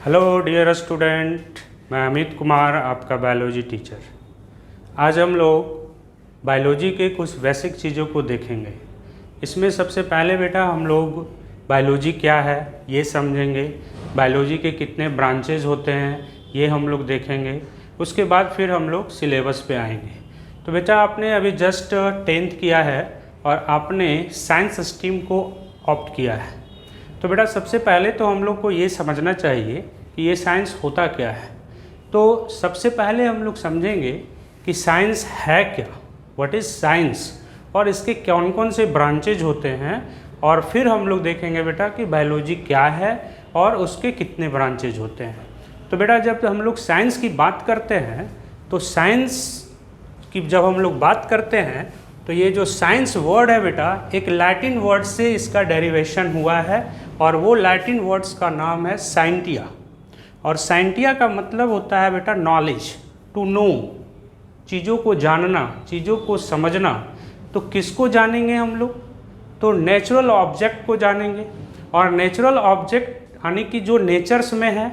Hello dear student, मैं अमित कुमार, आपका biology teacher. आज हम लोग बायोलॉजी के कुछ बेसिक चीज़ों को देखेंगे। इसमें सबसे पहले बेटा हम लोग बायोलॉजी क्या है ये समझेंगे, बायोलॉजी के कितने ब्रांचेज होते हैं ये हम लोग देखेंगे। उसके बाद फिर हम लोग सिलेबस पे आएंगे। तो बेटा आपने अभी जस्ट 10th किया है और आपने साइंस स्ट्रीम को ऑप्ट किया है। तो बेटा सबसे पहले तो हम लोग को ये समझना चाहिए कि ये साइंस होता क्या है। तो सबसे पहले हम लोग समझेंगे कि साइंस है क्या, व्हाट इज़ साइंस, और इसके कौन कौन से ब्रांचेज होते हैं। और फिर हम लोग देखेंगे बेटा कि बायोलॉजी क्या है और उसके कितने ब्रांचेज होते हैं। तो बेटा जब हम लोग साइंस की बात करते हैं तो साइंस की जब हम लोग बात करते हैं तो ये जो साइंस वर्ड है बेटा एक लैटिन वर्ड से इसका डेरिवेशन हुआ है और वो लैटिन वर्ड्स का नाम है साइंटिया। और साइंटिया का मतलब होता है बेटा नॉलेज, टू नो, चीज़ों को जानना, चीज़ों को समझना। तो किसको जानेंगे हम लोग? तो नेचुरल ऑब्जेक्ट को जानेंगे। और नेचुरल ऑब्जेक्ट यानी कि जो नेचर्स में है,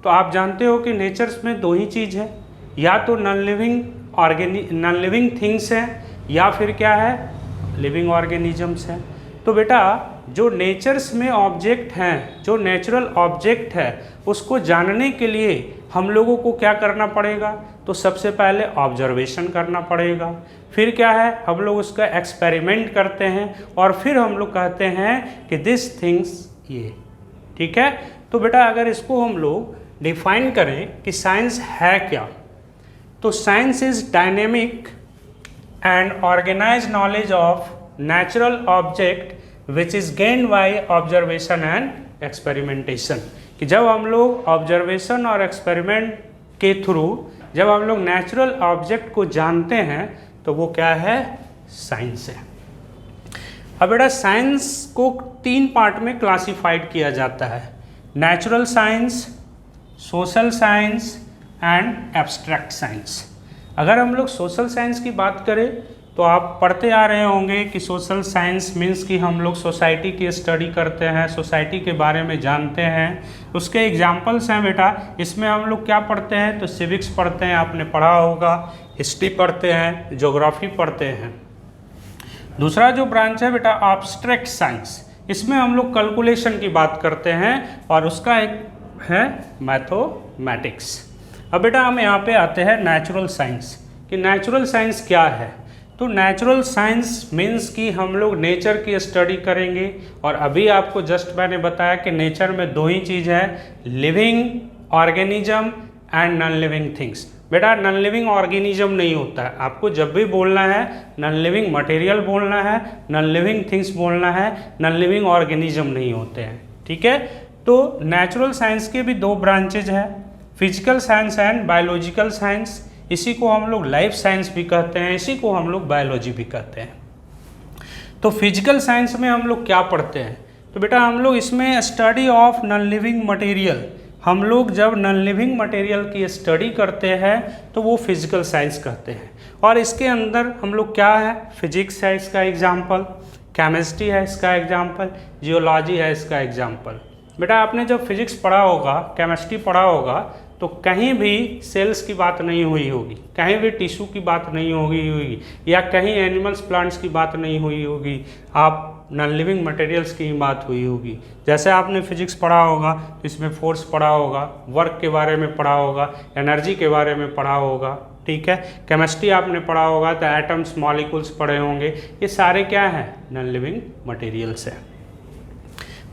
तो आप जानते हो कि नेचर्स में दो ही चीज़ है, या तो नॉन लिविंग थिंग्स हैं या फिर क्या है, लिविंग ऑर्गेनिजम्स हैं। तो बेटा जो नेचर्स में ऑब्जेक्ट हैं, जो नेचुरल ऑब्जेक्ट है, उसको जानने के लिए हम लोगों को क्या करना पड़ेगा? तो सबसे पहले ऑब्जर्वेशन करना पड़ेगा। फिर क्या है, हम लोग उसका एक्सपेरिमेंट करते हैं और फिर हम लोग कहते हैं कि दिस थिंग्स ये, ठीक है। तो बेटा अगर इसको हम लोग डिफाइन करें कि साइंस है क्या, तो science is dynamic and organized knowledge of natural object which is gained by observation and experimentation। कि जब हम लोग ऑब्जर्वेशन और एक्सपेरिमेंट के थ्रू जब हम लोग नेचुरल ऑब्जेक्ट को जानते हैं तो वो क्या है, साइंस है। अब बेटा साइंस को 3 पार्ट में क्लासिफाइड किया जाता है, natural science, social science and abstract science. अगर हम लोग सोशल साइंस की बात करें तो आप पढ़ते आ रहे होंगे कि सोशल साइंस मीन्स कि हम लोग सोसाइटी की स्टडी करते हैं, सोसाइटी के बारे में जानते हैं। उसके एग्जाम्पल्स हैं बेटा, इसमें हम लोग क्या पढ़ते हैं, तो सिविक्स पढ़ते हैं, आपने पढ़ा होगा, हिस्ट्री पढ़ते हैं, ज्योग्राफी पढ़ते हैं। दूसरा जो ब्रांच है बेटा एब्स्ट्रैक्ट साइंस, इसमें हम लोग कैलकुलेशन की बात करते हैं और उसका एक है मैथमेटिक्स। अब बेटा हम यहाँ पे आते हैं नेचुरल साइंस, कि नेचुरल साइंस क्या है। तो नेचुरल साइंस मीन्स कि हम लोग नेचर की स्टडी करेंगे। और अभी आपको जस्ट मैंने बताया कि नेचर में दो ही चीज़ है, living organism and non living things. बेटा नॉन लिविंग ऑर्गेनिज्म नहीं होता है, आपको जब भी बोलना है नॉन लिविंग मटेरियल बोलना है, नॉन लिविंग थिंग्स बोलना है, नॉन लिविंग ऑर्गेनिज्म नहीं होते हैं, ठीक है। तो नेचुरल साइंस के भी 2 ब्रांचेज हैं, physical science and biological science. इसी को हम लोग लाइफ साइंस भी कहते हैं, इसी को हम लोग बायोलॉजी भी कहते हैं। तो फिजिकल साइंस में हम लोग क्या पढ़ते हैं, तो बेटा हम लोग इसमें study of non living material, हम लोग जब नॉन लिविंग मटेरियल की स्टडी करते हैं तो वो फिजिकल साइंस कहते हैं। और इसके अंदर हम लोग क्या है, फिजिक्स है इसका एग्जाम्पल, केमिस्ट्री है इसका एग्जाम्पल, जियोलॉजी है इसका एग्जाम्पल। बेटा आपने जब फिजिक्स पढ़ा होगा, केमिस्ट्री पढ़ा होगा, तो कहीं भी सेल्स की बात नहीं हुई होगी, कहीं भी टिश्यू की बात नहीं होगी या कहीं एनिमल्स प्लांट्स की बात नहीं हुई होगी, आप नॉन लिविंग मटेरियल्स की ही बात हुई होगी। जैसे आपने फिजिक्स पढ़ा होगा तो इसमें फोर्स पढ़ा होगा, वर्क के बारे में पढ़ा होगा, एनर्जी के बारे में पढ़ा होगा, ठीक है। केमिस्ट्री आपने पढ़ा होगा तो एटम्स, मॉलिक्यूल्स पढ़े होंगे, ये सारे क्या हैं, नॉन लिविंग मटेरियल्स हैं।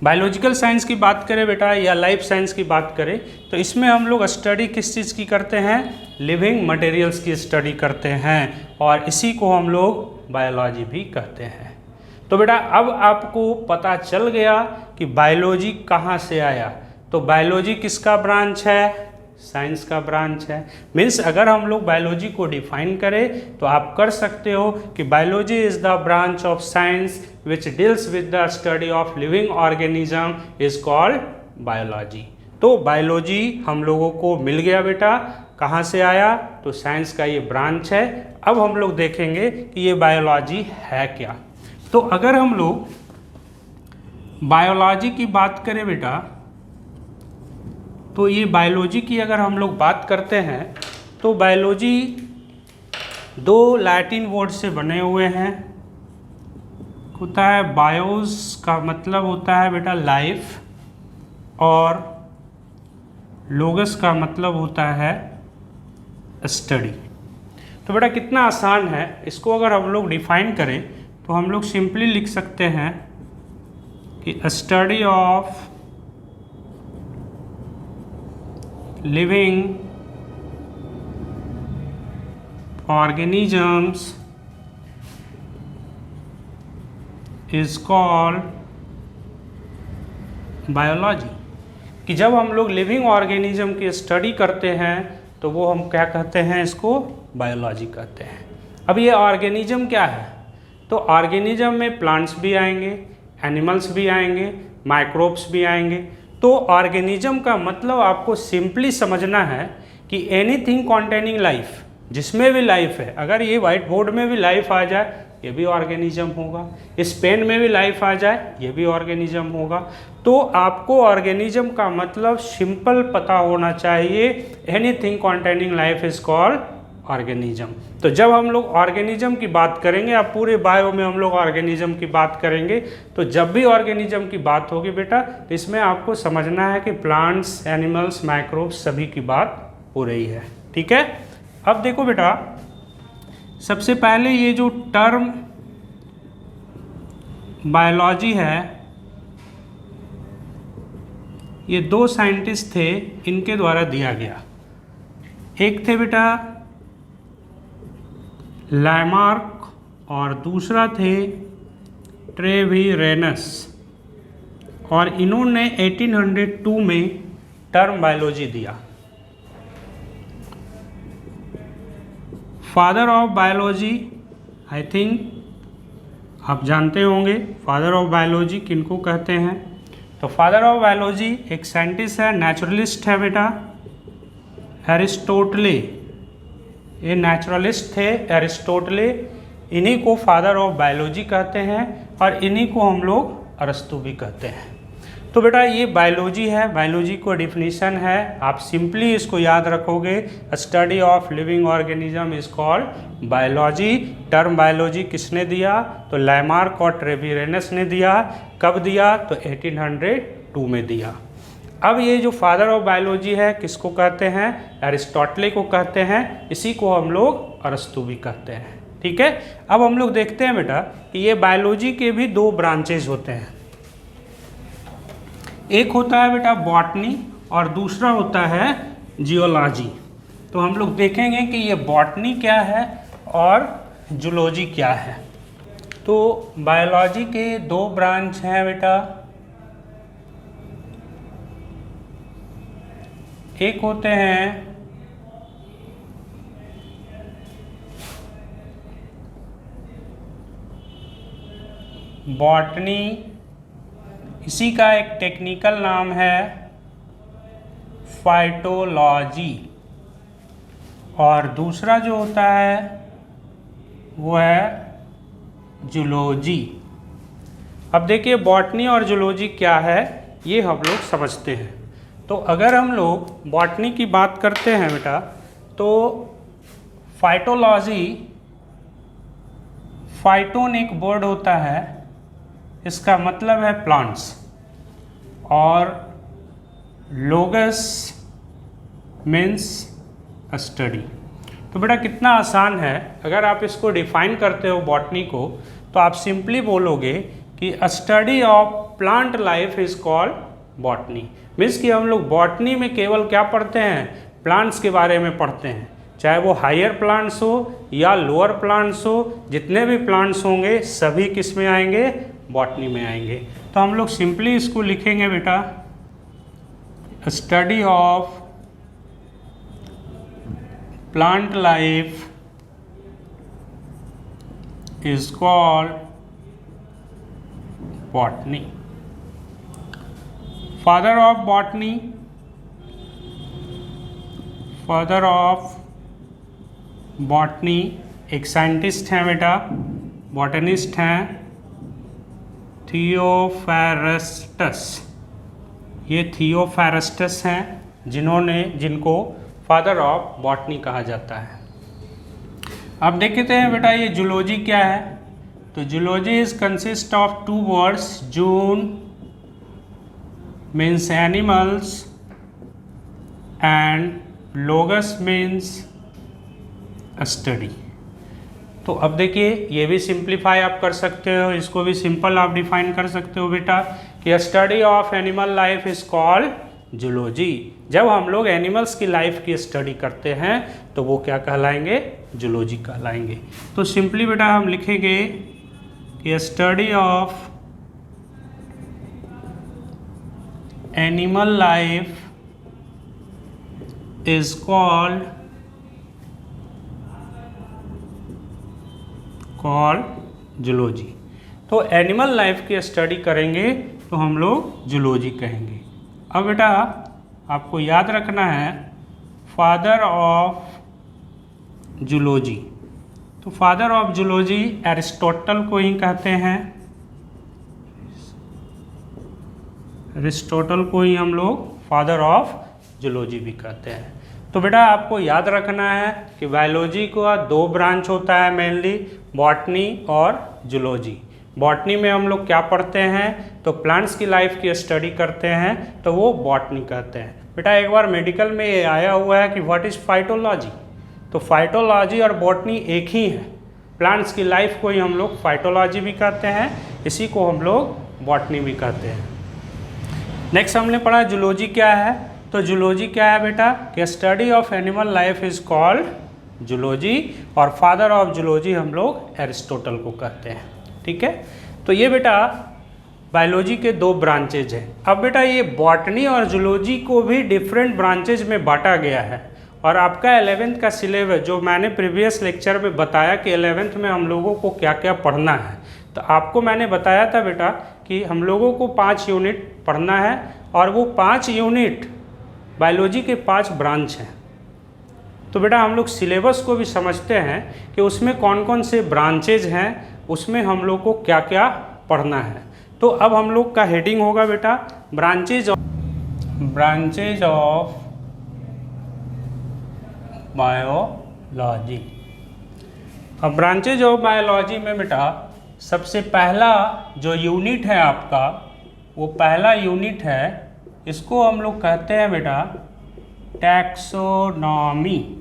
बायोलॉजिकल साइंस की बात करें बेटा या लाइफ साइंस की बात करें तो इसमें हम लोग स्टडी किस चीज़ की करते हैं, लिविंग मटेरियल्स की स्टडी करते हैं और इसी को हम लोग बायोलॉजी भी कहते हैं। तो बेटा अब आपको पता चल गया कि बायोलॉजी कहाँ से आया। तो बायोलॉजी किसका ब्रांच है, साइंस का ब्रांच है। मीन्स अगर हम लोग बायोलॉजी को डिफाइन करें तो आप कर सकते हो कि biology is the branch of science which deals with the study of living organism is called biology. तो बायोलॉजी हम लोगों को मिल गया बेटा, कहाँ से आया, तो साइंस का ये ब्रांच है। अब हम लोग देखेंगे कि ये बायोलॉजी है क्या। तो अगर हम लोग बायोलॉजी की बात करें बेटा तो ये बायोलॉजी की अगर हम लोग बात करते हैं तो बायोलॉजी दो लैटिन वर्ड से बने हुए हैं। होता है बायोस का मतलब होता है बेटा लाइफ, और लोगस का मतलब होता है स्टडी। तो बेटा कितना आसान है, इसको अगर हम लोग डिफाइन करें तो हम लोग सिंपली लिख सकते हैं कि study of living organisms is called biology. कि जब हम लोग लिविंग ऑर्गेनिज्म की स्टडी करते हैं तो वो हम क्या कहते हैं, इसको बायोलॉजी कहते हैं। अब ये ऑर्गेनिज्म क्या है, तो ऑर्गेनिज्म में प्लांट्स भी आएंगे, एनिमल्स भी आएंगे, माइक्रोब्स भी आएंगे। तो ऑर्गेनिज्म का मतलब आपको सिंपली समझना है कि एनीथिंग कॉन्टेनिंग लाइफ, जिसमें भी लाइफ है। अगर ये व्हाइट बोर्ड में भी लाइफ आ जाए ये भी ऑर्गेनिज्म होगा, इस पेन में भी लाइफ आ जाए ये भी ऑर्गेनिज्म होगा। तो आपको ऑर्गेनिज्म का मतलब सिंपल पता होना चाहिए, anything containing life is called organism. तो जब हम लोग ऑर्गेनिज्म की बात करेंगे, अब पूरे बायो में हम लोग ऑर्गेनिज्म की बात करेंगे, तो जब भी ऑर्गेनिज्म की बात होगी बेटा तो इसमें आपको समझना है कि प्लांट्स, एनिमल्स, माइक्रोब्स सभी की बात हो रही है। ठीक है, अब देखो बेटा सबसे पहले ये जो टर्म बायोलॉजी है, ये दो साइंटिस्ट थे, इनके द्वारा दिया गया। एक थे बेटा लैमार्क और दूसरा थे ट्रेविरेनस, और इन्होंने 1802 में टर्म बायोलॉजी दिया। Father of biology, I think आप जानते होंगे फादर ऑफ बायोलॉजी किनको कहते हैं। तो फादर ऑफ बायोलॉजी एक साइंटिस्ट है, नेचुरलिस्ट है बेटा, एरिस्टोटले। ये नेचुरलिस्ट थे एरिस्टोटले, इन्हीं को फादर ऑफ बायोलॉजी कहते हैं, और इन्हीं को हम लोग अरस्तु भी कहते हैं। तो बेटा ये बायोलॉजी है, बायोलॉजी को डिफिनीशन है, आप सिंपली इसको याद रखोगे, study of living organism is called biology. Term biology किसने दिया, तो लैमार्क और ट्रेविरेनस ने दिया। कब दिया, तो 1802 में दिया। अब ये जो फादर ऑफ बायोलॉजी है किसको कहते हैं, एरिस्टोटले को कहते हैं, इसी को हम लोग अरस्तु भी कहते हैं। ठीक है, अब हम लोग देखते हैं बेटा कि ये बायोलॉजी के भी दो ब्रांचेज होते हैं। एक होता है बेटा बॉटनी और दूसरा होता है जियोलॉजी। तो हम लोग देखेंगे कि ये बॉटनी क्या है और जूलॉजी क्या है। तो बायोलॉजी के दो ब्रांच हैं बेटा, एक होते हैं बॉटनी, इसी का एक टेक्निकल नाम है फाइटोलॉजी, और दूसरा जो होता है वो है जूलॉजी। अब देखिए बॉटनी और जूलॉजी क्या है ये हम लोग समझते हैं। तो अगर हम लोग बॉटनी की बात करते हैं बेटा, तो फाइटोलॉजी, फाइटोन एक वर्ड होता है, इसका मतलब है प्लांट्स, और लोगस मीन्स स्टडी। तो बेटा कितना आसान है, अगर आप इसको डिफाइन करते हो बॉटनी को, तो आप सिंपली बोलोगे कि study of plant life is called botany. Means कि हम लोग बॉटनी में केवल क्या पढ़ते हैं, प्लांट्स के बारे में पढ़ते हैं, चाहे वो हायर प्लांट्स हो या लोअर प्लांट्स हो, जितने भी प्लांट्स होंगे सभी किस में आएंगे, बॉटनी में आएंगे। तो हम लोग सिंपली इसको लिखेंगे बेटा, study of plant life is called botany. Father of botany, father of botany एक साइंटिस्ट हैं बेटा, बॉटनिस्ट हैं, थियोफेरेस्टस। ये थियोफेरेस्टस हैं, जिनको फादर ऑफ बॉटनी कहा जाता है। अब देखते हैं बेटा ये जूलॉजी क्या है। तो zoology is consist of two words, zoon means animals and logos means study. तो अब देखिए ये भी सिंप्लीफाई आप कर सकते हो, इसको भी सिंपल आप डिफाइन कर सकते हो बेटा कि study of animal life is called zoology. जब हम लोग एनिमल्स की लाइफ की स्टडी करते हैं तो वो क्या कहलाएंगे, जूलॉजी कहलाएंगे। तो सिंपली बेटा हम लिखेंगे कि study of animal life is called zoology. तो एनिमल लाइफ की स्टडी करेंगे तो हम लोग जूलॉजी कहेंगे। अब बेटा आपको याद रखना है फादर ऑफ जूलॉजी। तो फादर ऑफ जूलॉजी एरिस्टोटल को ही कहते हैं, एरिस्टोटल को ही हम लोग फादर ऑफ जूलॉजी भी कहते हैं। तो बेटा आपको याद रखना है कि बायोलॉजी का दो ब्रांच होता है मेनली, बॉटनी और जूलॉजी। बॉटनी में हम लोग क्या पढ़ते हैं, तो प्लांट्स की लाइफ की स्टडी करते हैं तो वो बॉटनी कहते हैं। बेटा एक बार मेडिकल में ये आया हुआ है कि व्हाट इज़ फाइटोलॉजी। तो फाइटोलॉजी और बॉटनी एक ही है, प्लांट्स की लाइफ को ही हम लोग फाइटोलॉजी भी कहते हैं, इसी को हम लोग बॉटनी भी कहते हैं। नेक्स्ट हमने पढ़ा जूलॉजी क्या है। तो जूलॉजी क्या है बेटा कि study of animal life is called zoology, और फादर ऑफ जूलॉजी हम लोग एरिस्टोटल को कहते हैं। ठीक है, तो ये बेटा बायोलॉजी के दो ब्रांचेज हैं। अब बेटा ये बॉटनी और जूलॉजी को भी डिफरेंट ब्रांचेज में बांटा गया है, और आपका 11th का सिलेबस जो मैंने प्रीवियस लेक्चर में बताया कि 11th में हम लोगों को क्या क्या पढ़ना है, तो आपको मैंने बताया था बेटा कि हम लोगों को 5 यूनिट पढ़ना है, और वो 5 यूनिट बायोलॉजी के 5 ब्रांच हैं। तो बेटा हम लोग सिलेबस को भी समझते हैं कि उसमें कौन कौन से ब्रांचेज हैं, उसमें हम लोग को क्या क्या पढ़ना है। तो अब हम लोग का हेडिंग होगा बेटा ब्रांचेज ऑफ बायोलॉजी। अब ब्रांचेज ऑफ बायोलॉजी में बेटा सबसे पहला जो यूनिट है आपका, वो पहला यूनिट है, इसको हम लोग कहते हैं बेटा टैक्सोनॉमी।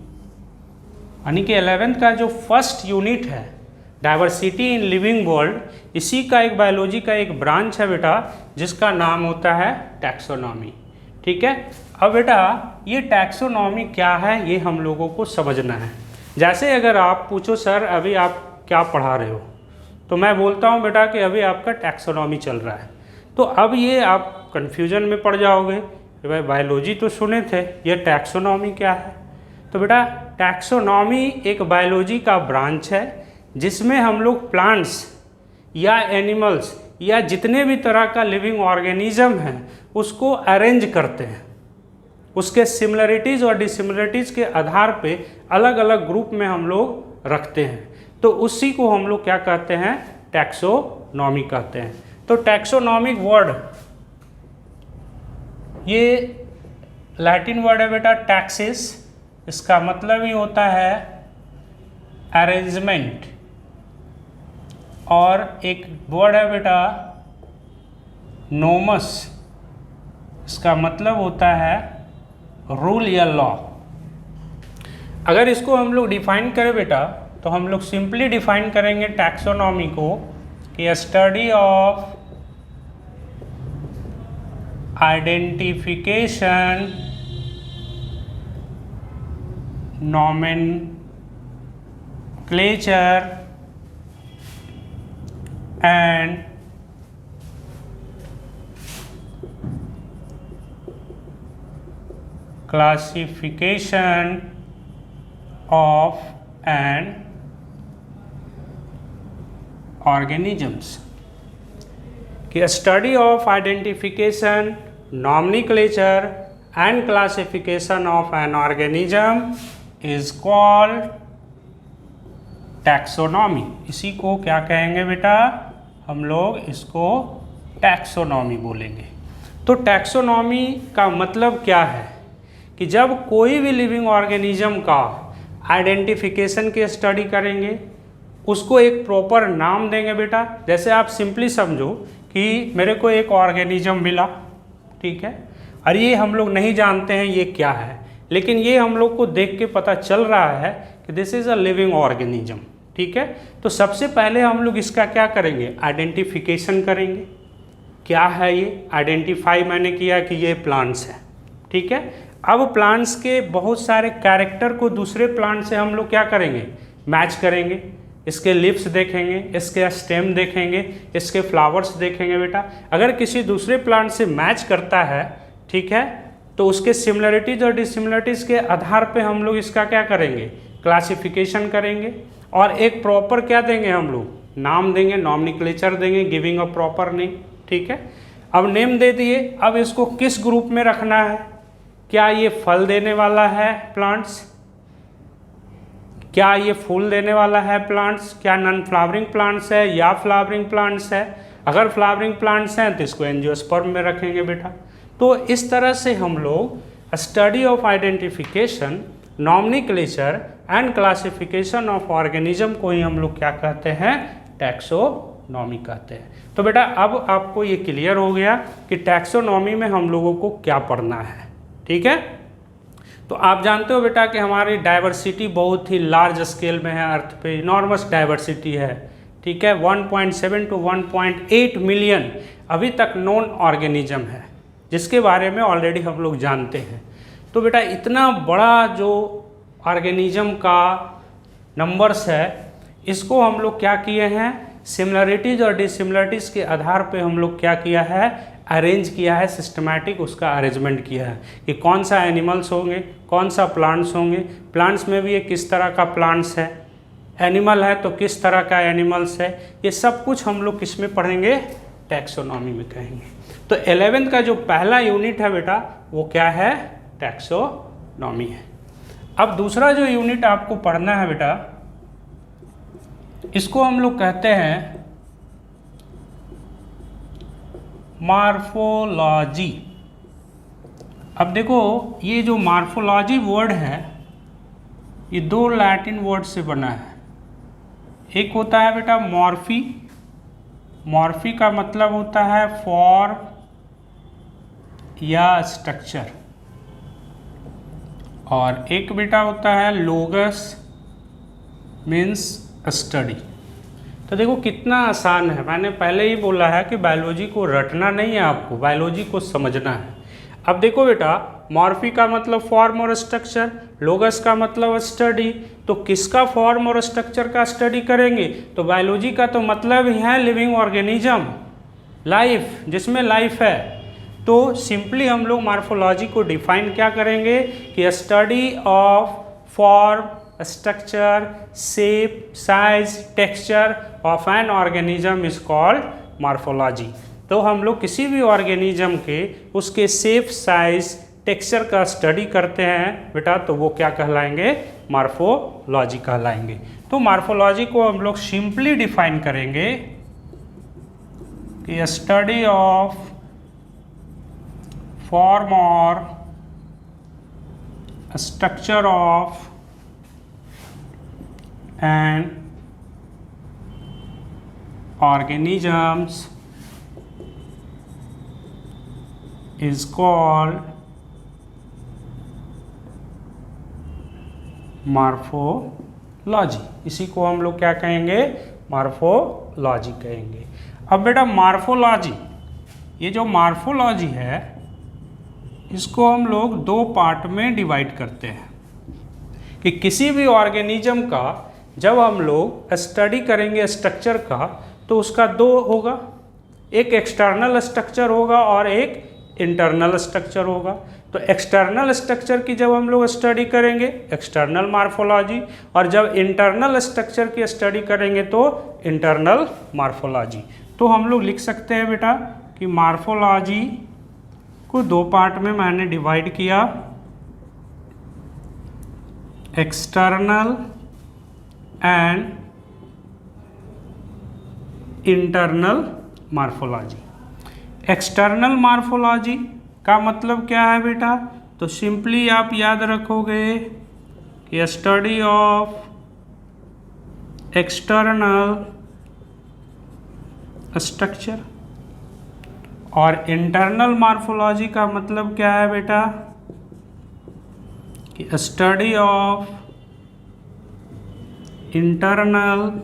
यानी कि 11th का जो फर्स्ट यूनिट है डाइवर्सिटी इन लिविंग वर्ल्ड, इसी का एक बायोलॉजी का एक ब्रांच है बेटा जिसका नाम होता है टैक्सोनॉमी। ठीक है, अब बेटा ये टैक्सोनॉमी क्या है ये हम लोगों को समझना है। जैसे अगर आप पूछो सर अभी आप क्या पढ़ा रहे हो, तो मैं बोलता हूँ बेटा कि अभी आपका टैक्सोनॉमी चल रहा है, तो अब ये आप कन्फ्यूजन में पड़ जाओगे कि भाई बायोलॉजी तो सुने थे, ये टैक्सोनॉमी क्या है। तो बेटा टैक्सोनॉमी एक बायोलॉजी का ब्रांच है जिसमें हम लोग प्लांट्स या एनिमल्स या जितने भी तरह का लिविंग ऑर्गेनिज्म है उसको अरेंज करते हैं, उसके सिमिलरिटीज़ और डिसिमिलरिटीज़ के आधार पे अलग अलग ग्रुप में हम लोग रखते हैं। तो उसी को हम लोग क्या कहते हैं, टैक्सोनॉमी कहते हैं। तो टैक्सोनॉमिक वर्ड ये लैटिन वर्ड है बेटा टैक्सिस, इसका मतलब ही होता है अरेंजमेंट, और एक वर्ड है बेटा नोमस, इसका मतलब होता है रूल या लॉ। अगर इसको हम लोग डिफाइन करें बेटा तो हम लोग सिंपली डिफाइन करेंगे टैक्सोनॉमी को कि study of identification, nomenclature and classification of an organisms। कि study of identification, nomenclature and classification of an organism is called taxonomy. इसी को क्या कहेंगे बेटा, हम लोग इसको टैक्सोनॉमी बोलेंगे। तो टैक्सोनॉमी का मतलब क्या है कि जब कोई भी लिविंग ऑर्गेनिज्म का आइडेंटिफिकेशन की स्टडी करेंगे, उसको एक प्रॉपर नाम देंगे बेटा। जैसे आप सिंपली समझो कि मेरे को एक ऑर्गेनिज्म मिला, ठीक है, और ये हम लोग नहीं जानते हैं ये क्या है, लेकिन ये हम लोग को देख के पता चल रहा है कि this is a living organism, ठीक है। तो सबसे पहले हम लोग इसका क्या करेंगे, आइडेंटिफिकेशन करेंगे। क्या है ये, आइडेंटिफाई मैंने किया कि ये प्लांट्स है, ठीक है। अब प्लांट्स के बहुत सारे कैरेक्टर को दूसरे प्लांट से हम लोग क्या करेंगे, मैच करेंगे। इसके लिप्स देखेंगे, इसके स्टेम देखेंगे, इसके फ्लावर्स देखेंगे बेटा। अगर किसी दूसरे प्लांट से मैच करता है, ठीक है, तो उसके सिमिलरिटीज और डिसिमिलरिटीज़ के आधार पे हम लोग इसका क्या करेंगे, क्लासिफिकेशन करेंगे और एक प्रॉपर क्या देंगे, हम लोग नाम देंगे, नॉमिनक्लेचर देंगे, गिविंग अ प्रॉपर नेम, ठीक है। अब नेम दे दिए, अब इसको किस ग्रुप में रखना है, क्या ये फल देने वाला है प्लांट्स, क्या ये फूल देने वाला है प्लांट्स, क्या नॉन फ्लावरिंग प्लांट्स है या फ्लावरिंग प्लांट्स है। अगर फ्लावरिंग प्लांट्स हैं तो इसको एंजियोस्पर्म में रखेंगे बेटा। तो इस तरह से हम लोग study of identification, nomenclature and classification of organism को ही हम लोग क्या कहते हैं, टैक्सोनॉमी कहते हैं। तो बेटा अब आपको ये क्लियर हो गया कि टैक्सोनॉमी में हम लोगों को क्या पढ़ना है, ठीक है। तो आप जानते हो बेटा कि हमारी डाइवर्सिटी बहुत ही लार्ज स्केल में है, अर्थ पे इनॉर्मस डाइवर्सिटी है, ठीक है। 1.7 to 1.8 मिलियन अभी तक नॉन ऑर्गेनिज्म है, जिसके बारे में ऑलरेडी हम लोग जानते हैं। तो बेटा इतना बड़ा जो ऑर्गेनिज्म का नंबर्स है, इसको हम लोग क्या किए हैं, सिमिलरिटीज़ और डिसिमिलरिटीज़ के आधार पे हम लोग क्या किया है, अरेंज किया है, सिस्टमैटिक उसका अरेंजमेंट किया है कि कौन सा एनिमल्स होंगे, कौन सा प्लांट्स होंगे, प्लांट्स में भी ये किस तरह का प्लांट्स है, एनिमल है तो किस तरह का एनिमल्स है। ये सब कुछ हम लोग किस में पढ़ेंगे, टैक्सोनॉमी में कहेंगे। तो 11th का जो पहला यूनिट है बेटा वो क्या है, टैक्सोनॉमी है। अब दूसरा जो यूनिट आपको पढ़ना है बेटा, इसको हम लोग कहते हैं मॉर्फोलॉजी। अब देखो ये जो मॉर्फोलॉजी वर्ड है ये दो लैटिन वर्ड से बना है। एक होता है बेटा मॉर्फी, मॉर्फी का मतलब होता है फॉर्म या स्ट्रक्चर, और एक बेटा होता है लोगस, मीन्स स्टडी। तो देखो कितना आसान है, मैंने पहले ही बोला है कि बायोलॉजी को रटना नहीं है, आपको बायोलॉजी को समझना है। अब देखो बेटा मॉर्फी का मतलब फॉर्म और स्ट्रक्चर, लोगस का मतलब स्टडी। तो किसका फॉर्म और स्ट्रक्चर का स्टडी करेंगे, तो बायोलॉजी का तो मतलब ही है लिविंग ऑर्गेनिज्म, लाइफ, जिसमें लाइफ है। तो सिंपली हम लोग मॉर्फोलॉजी को डिफाइन क्या करेंगे कि study of form, structure, shape, size, texture of an organism is called morphology. तो हम लोग किसी भी ऑर्गेनिज्म के उसके शेप, साइज, टेक्सचर का स्टडी करते हैं बेटा, तो वो क्या कहलाएंगे, मॉर्फोलॉजी कहलाएंगे। तो मॉर्फोलॉजी को हम लोग सिंपली डिफाइन करेंगे कि स्टडी ऑफ फॉर्म और structure of an organisms is called morphology. इसी को हम लोग क्या कहेंगे, मॉर्फोलॉजी कहेंगे। अब बेटा मॉर्फोलॉजी, ये जो मॉर्फोलॉजी है इसको हम लोग दो पार्ट में डिवाइड करते हैं कि किसी भी ऑर्गेनिज्म का जब हम लोग स्टडी करेंगे स्ट्रक्चर का, तो उसका दो होगा, एक एक्सटर्नल स्ट्रक्चर होगा और एक इंटरनल स्ट्रक्चर होगा। तो एक्सटर्नल स्ट्रक्चर की जब हम लोग स्टडी करेंगे एक्सटर्नल मॉर्फोलॉजी, और जब इंटरनल स्ट्रक्चर की स्टडी करेंगे तो इंटरनल मॉर्फोलॉजी। तो हम लोग लिख सकते हैं बेटा कि मॉर्फोलॉजी को दो पार्ट में मैंने डिवाइड किया, external and internal morphology. External morphology का मतलब क्या है बेटा, तो सिंपली आप याद रखोगे कि स्टडी ऑफ एक्सटर्नल स्ट्रक्चर, और इंटरनल मॉर्फोलॉजी का मतलब क्या है बेटा कि स्टडी ऑफ इंटरनल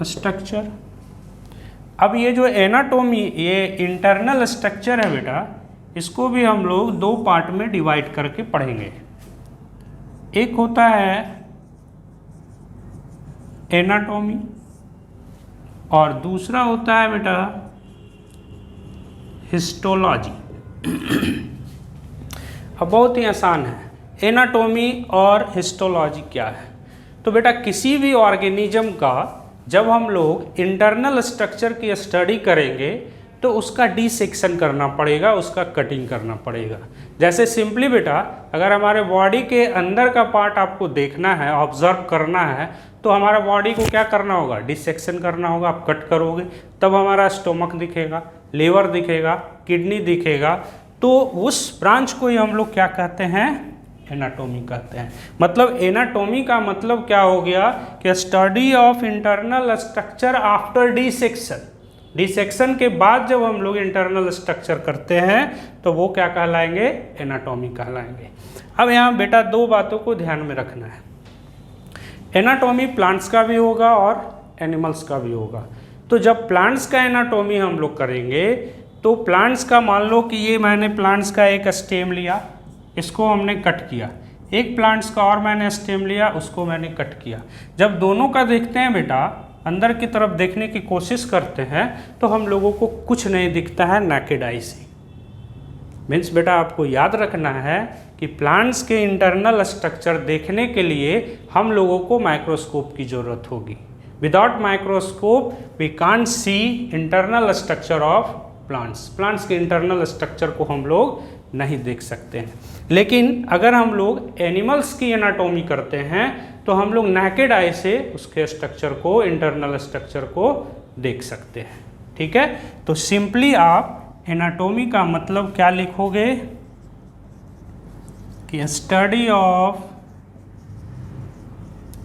स्ट्रक्चर। अब ये जो एनाटोमी, ये इंटरनल स्ट्रक्चर है बेटा, इसको भी हम लोग दो पार्ट में डिवाइड करके पढ़ेंगे। एक होता है एनाटोमी और दूसरा होता है बेटा हिस्टोलॉजी। अब बहुत ही आसान है, एनाटोमी और हिस्टोलॉजी क्या है। तो बेटा किसी भी ऑर्गेनिज्म का जब हम लोग इंटरनल स्ट्रक्चर की स्टडी करेंगे तो उसका डिसेक्शन करना पड़ेगा, उसका कटिंग करना पड़ेगा। जैसे सिंपली बेटा अगर हमारे बॉडी के अंदर का पार्ट आपको देखना है, ऑब्जर्व करना है, तो हमारा बॉडी को क्या करना होगा, डिसेक्शन करना होगा। आप कट करोगे तब हमारा स्टोमक दिखेगा, लीवर दिखेगा, किडनी दिखेगा। तो उस ब्रांच को ही हम लोग क्या कहते हैं, एनाटोमी कहते हैं। मतलब एनाटोमी का मतलब क्या हो गया कि study of internal structure after dissection. Dissection के बाद जब हम लोग इंटरनल स्ट्रक्चर करते हैं तो वो क्या कहलाएंगे, एनाटोमी कहलाएंगे। अब यहाँ बेटा दो बातों को ध्यान में रखना है, एनाटोमी प्लांट्स का भी होगा और एनिमल्स का भी होगा। तो जब प्लांट्स का एनाटोमी हम लोग करेंगे तो प्लांट्स का मान लो कि ये मैंने प्लांट्स का एक स्टेम लिया, इसको हमने कट किया, एक प्लांट्स का और मैंने स्टेम लिया, उसको मैंने कट किया। जब दोनों का देखते हैं बेटा, अंदर की तरफ देखने की कोशिश करते हैं तो हम लोगों को कुछ नहीं दिखता है नेकेड आई से। मीन्स बेटा आपको याद रखना है कि प्लांट्स के इंटरनल स्ट्रक्चर देखने के लिए हम लोगों को माइक्रोस्कोप की ज़रूरत होगी। Without microscope we can't see internal structure of plants. Plants के इंटरनल स्ट्रक्चर को हम लोग नहीं देख सकते हैं। लेकिन अगर हम लोग एनिमल्स की एनाटोमी करते हैं तो हम लोग नेकेड आई से उसके स्ट्रक्चर को, इंटरनल स्ट्रक्चर को देख सकते हैं। ठीक है, तो सिंपली आप एनाटोमी का मतलब क्या लिखोगे कि study of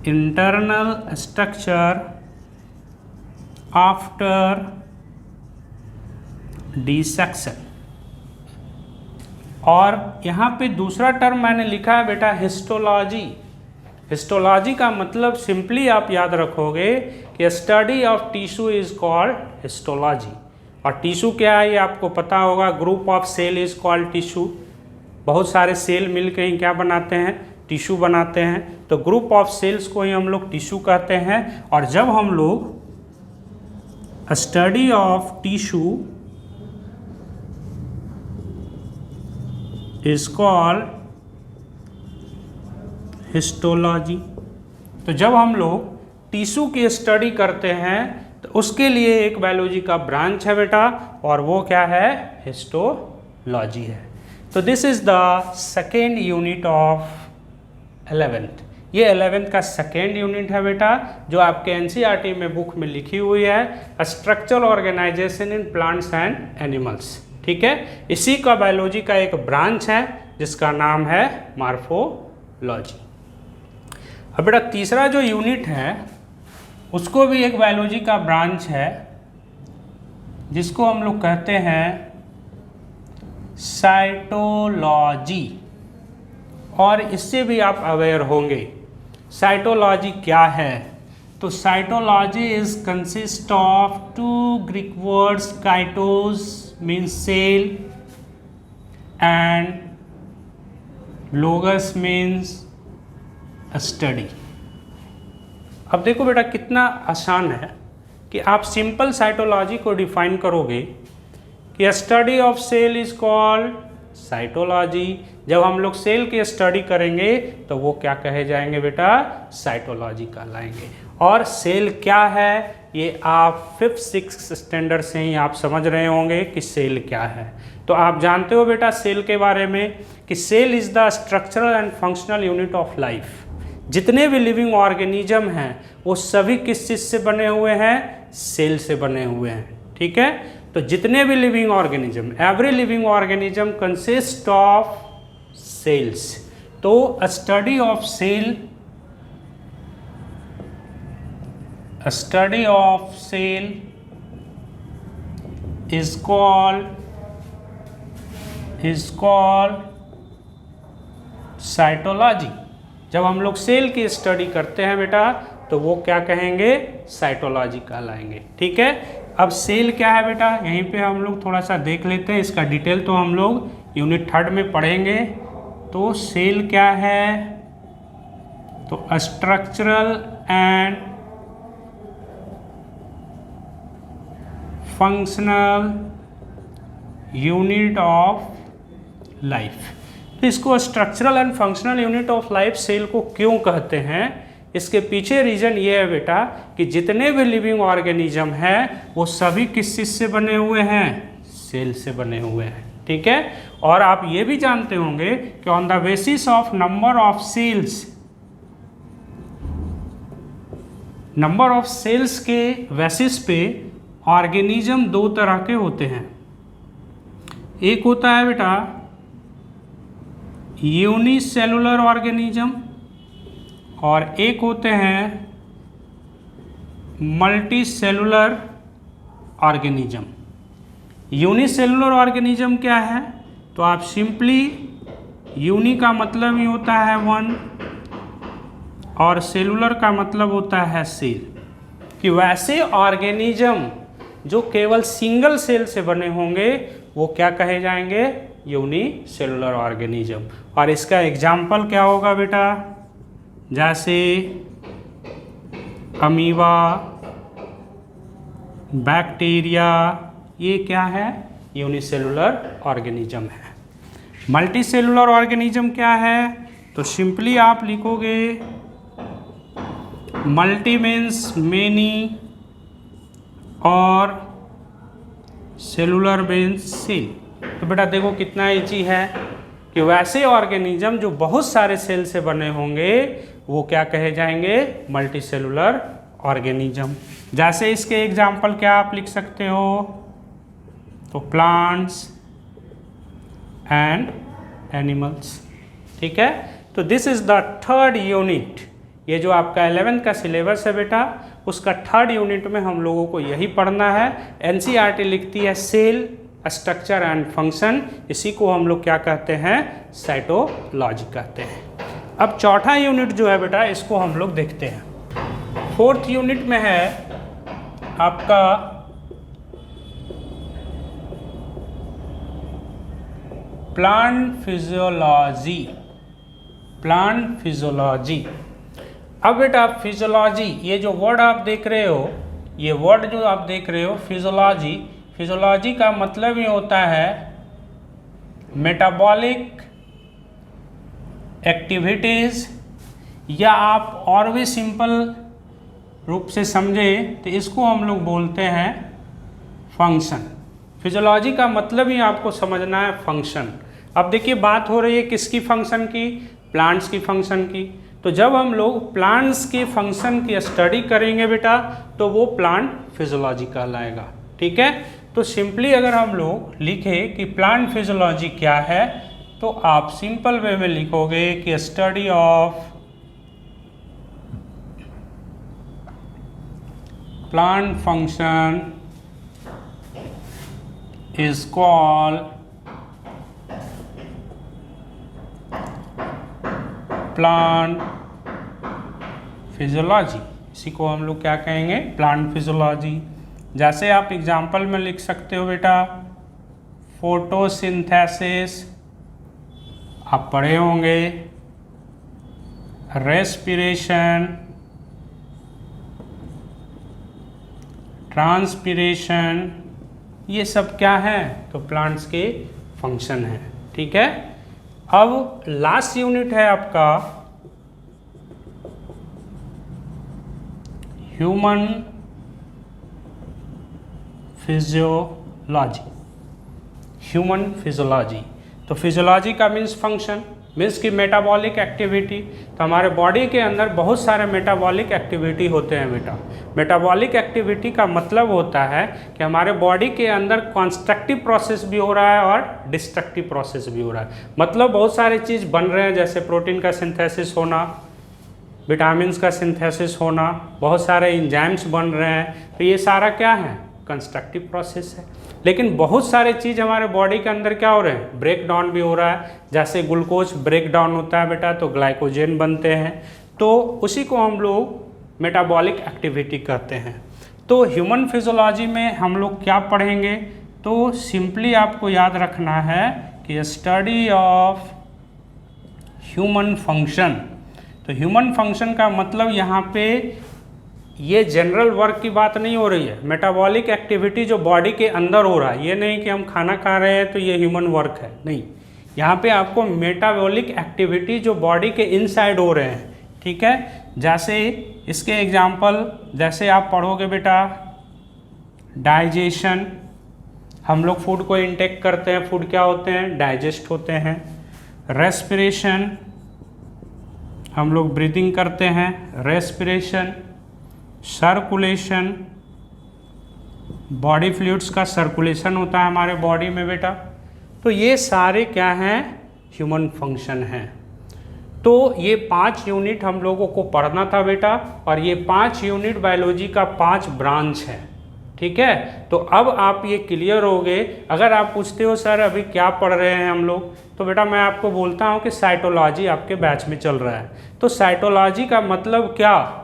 internal structure after dissection. और यहाँ पे दूसरा टर्म मैंने लिखा है बेटा हिस्टोलॉजी। हिस्टोलॉजी का मतलब सिंपली आप याद रखोगे कि study of tissue is called histology. और टिश्यू क्या है ये आपको पता होगा, group of cell is called tissue. बहुत सारे सेल मिलकर ही क्या बनाते हैं, टिश्यू बनाते हैं। तो ग्रुप ऑफ सेल्स को ही हम लोग टिश्यू कहते हैं। और जब हम लोग study of tissue is called histology. तो जब हम लोग टिश्यू की स्टडी करते हैं तो उसके लिए एक बायोलॉजी का ब्रांच है बेटा, और वो क्या है, हिस्टोलॉजी है। तो this is the second unit of 11th। ये 11th का सेकेंड यूनिट है बेटा, जो आपके एनसीईआरटी में बुक में लिखी हुई है, structural organisation in plants and animals. ठीक है, इसी का बायोलॉजी का एक ब्रांच है जिसका नाम है मॉर्फोलॉजी। अब बेटा तीसरा जो यूनिट है उसको भी एक बायोलॉजी का ब्रांच है जिसको हम लोग कहते हैं साइटोलॉजी। और इससे भी आप अवेयर होंगे साइटोलॉजी क्या है। तो cytology is consist of two Greek words, kytos means cell and logos means study। अब देखो बेटा कितना आसान है कि आप सिंपल साइटोलॉजी को डिफाइन करोगे कि study of cell is called cytology. जब हम लोग सेल की स्टडी करेंगे तो वो क्या कहे जाएंगे बेटा, साइटोलॉजी कहलाएंगे। और सेल क्या है ये आप 5th-6th स्टैंडर्ड से ही आप समझ रहे होंगे कि सेल क्या है। तो आप जानते हो बेटा सेल के बारे में कि cell is the structural and functional unit of life. जितने भी लिविंग ऑर्गेनिज्म हैं वो सभी किस चीज़ से बने हुए हैं, सेल से बने हुए हैं। ठीक है, तो जितने भी living organism, every living organism consist of cells. तो study of cell, study of cell is called cytology. जब हम लोग सेल की स्टडी करते हैं बेटा तो वो क्या कहेंगे, साइटोलॉजी कहलाएंगे। ठीक है, अब सेल क्या है बेटा, यहीं पे हम लोग थोड़ा सा देख लेते हैं। इसका डिटेल तो हम लोग यूनिट 3 में पढ़ेंगे। तो सेल क्या है, तो structural and functional unit of life. तो इसको structural and functional unit of life cell को क्यों कहते हैं, इसके पीछे रीजन ये है बेटा कि जितने भी लिविंग ऑर्गेनिज्म हैं वो सभी किस चीज से बने हुए हैं, सेल से बने हुए हैं। ठीक है, और आप ये भी जानते होंगे कि on the basis of number of cells, number of cells के बेसिस पे ऑर्गेनिज्म दो तरह के होते हैं। एक होता है बेटा यूनिसेलुलर ऑर्गेनिज्म और एक होते हैं मल्टीसेलुलर ऑर्गेनिज्म। यूनिसेलुलर ऑर्गेनिज्म क्या है, तो आप सिंपली, यूनि का मतलब ही होता है 1 और सेलुलर का मतलब होता है सेल, कि वैसे ऑर्गेनिज्म जो केवल सिंगल सेल से बने होंगे वो क्या कहे जाएंगे, यूनिसेलुलर ऑर्गेनिज्म। और इसका एग्जाम्पल क्या होगा बेटा, जैसे अमीबा, बैक्टीरिया, ये क्या है, यूनिसेलुलर ऑर्गेनिज्म है। मल्टीसेलुलर ऑर्गेनिज्म क्या है, तो सिंपली आप लिखोगे मल्टी मीन्स मेनी और सेलुलर मीन्स सेल। तो बेटा देखो कितना ईजी है कि वैसे ऑर्गेनिज्म जो बहुत सारे सेल से बने होंगे वो क्या कहे जाएंगे, मल्टी सेलुलर ऑर्गेनिज्म। जैसे इसके एग्जाम्पल क्या आप लिख सकते हो, तो प्लांट्स एंड एनिमल्स। ठीक है, तो this is the 3rd unit. ये जो आपका 11th का सिलेबस है बेटा, उसका 3rd यूनिट में हम लोगों को यही पढ़ना है। एनसीईआरटी लिखती है सेल, स्ट्रक्चर एंड फंक्शन, इसी को हम लोग क्या कहते हैं, साइटोलॉजी कहते हैं। अब 4था यूनिट जो है बेटा, इसको हम लोग देखते हैं। 4th यूनिट में है आपका प्लांट फिजियोलॉजी। Plant physiology. अब बेटा फिजियोलॉजी, ये जो वर्ड आप देख रहे हो, ये वर्ड जो आप देख रहे हो फिजियोलॉजी, फिजियोलॉजी का मतलब ही होता है मेटाबॉलिक एक्टिविटीज़, या आप और भी सिंपल रूप से समझे तो इसको हम लोग बोलते हैं फंक्शन। फिजियोलॉजी का मतलब ही आपको समझना है फंक्शन। अब देखिए बात हो रही है किसकी फंक्शन की, प्लांट्स की फंक्शन की। तो जब हम लोग प्लांट्स के फंक्शन की स्टडी करेंगे बेटा तो वो प्लांट फिजियोलॉजी कहलाएगा। ठीक है, तो सिंपली अगर हम लोग लिखें कि प्लांट फिजियोलॉजी क्या है, तो आप सिंपल वे में लिखोगे कि study of plant function is called plant physiology. इसी को हम लोग क्या कहेंगे, प्लांट फिजियोलॉजी। जैसे आप एग्जाम्पल में लिख सकते हो बेटा फोटोसिंथेसिस, आप पढ़े होंगे, रेस्पिरेशन, ट्रांसपिरेशन, ये सब क्या है, तो प्लांट्स के फंक्शन है। ठीक है, अब लास्ट यूनिट है आपका ह्यूमन फिजियोलॉजी। ह्यूमन फिजियोलॉजी, तो फिजियोलॉजी का मीन्स फंक्शन, मीन्स कि मेटाबॉलिक एक्टिविटी। तो हमारे बॉडी के अंदर बहुत सारे मेटाबॉलिक एक्टिविटी होते हैं बेटा। मेटाबॉलिक एक्टिविटी का मतलब होता है कि हमारे बॉडी के अंदर कंस्ट्रक्टिव प्रोसेस भी हो रहा है और डिस्ट्रक्टिव प्रोसेस भी हो रहा है। मतलब बहुत सारे चीज़ बन रहे हैं, जैसे प्रोटीन का सिंथेसिस होना, विटामिन्स का सिंथेसिस होना, बहुत सारे एंजाइम्स बन रहे हैं। तो ये सारा क्या है? कंस्ट्रक्टिव प्रोसेस है। लेकिन बहुत सारे चीज़ हमारे बॉडी के अंदर क्या हो रहे हैं? ब्रेक डाउन भी हो रहा है। जैसे ग्लूकोज ब्रेक डाउन होता है बेटा तो ग्लाइकोजन बनते हैं, तो उसी को हम लोग मेटाबॉलिक एक्टिविटी कहते हैं। तो ह्यूमन फिजियोलॉजी में हम लोग क्या पढ़ेंगे? तो सिंपली आपको याद रखना है कि स्टडी ऑफ ह्यूमन फंक्शन। तो ह्यूमन फंक्शन का मतलब यहाँ पे ये जनरल वर्क की बात नहीं हो रही है। मेटाबॉलिक एक्टिविटी जो बॉडी के अंदर हो रहा है, ये नहीं कि हम खाना खा रहे हैं तो ये ह्यूमन वर्क है, नहीं। यहाँ पे आपको मेटाबॉलिक एक्टिविटी जो बॉडी के इनसाइड हो रहे हैं, ठीक है। जैसे इसके एग्जांपल, जैसे आप पढ़ोगे बेटा डाइजेशन, हम लोग फूड को इनटेक करते हैं, फूड क्या होते हैं? डाइजेस्ट होते हैं। रेस्पिरेशन, हम लोग ब्रीदिंग करते हैं, रेस्पिरेशन। सर्कुलेशन, बॉडी फ्लूइड्स का सर्कुलेशन होता है हमारे बॉडी में बेटा। तो ये सारे क्या हैं? ह्यूमन फंक्शन हैं। तो ये 5 यूनिट हम लोगों को पढ़ना था बेटा, और ये 5 यूनिट बायोलॉजी का 5 ब्रांच है, ठीक है। तो अब आप ये क्लियर हो गए। अगर आप पूछते हो सर अभी क्या पढ़ रहे हैं हम लोग, तो बेटा मैं आपको बोलता हूँ कि साइटोलॉजी आपके बैच में चल रहा है। तो साइटोलॉजी का मतलब क्या,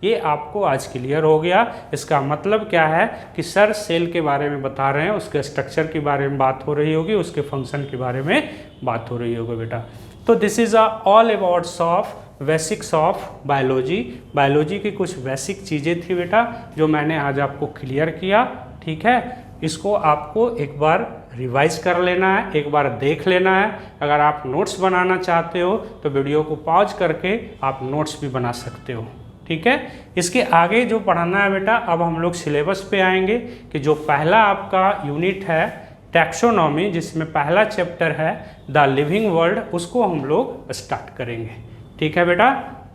ये आपको आज क्लियर हो गया। इसका मतलब क्या है कि सर सेल के बारे में बता रहे हैं, उसके स्ट्रक्चर के बारे में बात हो रही होगी, उसके फंक्शन के बारे में बात हो रही होगी बेटा। तो this is all abouts of basics of biology. Biology की कुछ बेसिक चीज़ें थी बेटा जो मैंने आज आपको क्लियर किया, ठीक है। इसको आपको एक बार रिवाइज कर लेना है, एक बार देख लेना है। अगर आप नोट्स बनाना चाहते हो तो वीडियो को पॉज करके आप नोट्स भी बना सकते हो, ठीक है। इसके आगे जो पढ़ाना है बेटा, अब हम लोग सिलेबस पे आएंगे कि जो पहला आपका यूनिट है टैक्सोनॉमी, जिसमें पहला चैप्टर है द लिविंग वर्ल्ड, उसको हम लोग स्टार्ट करेंगे, ठीक है बेटा।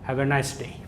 Have a nice day.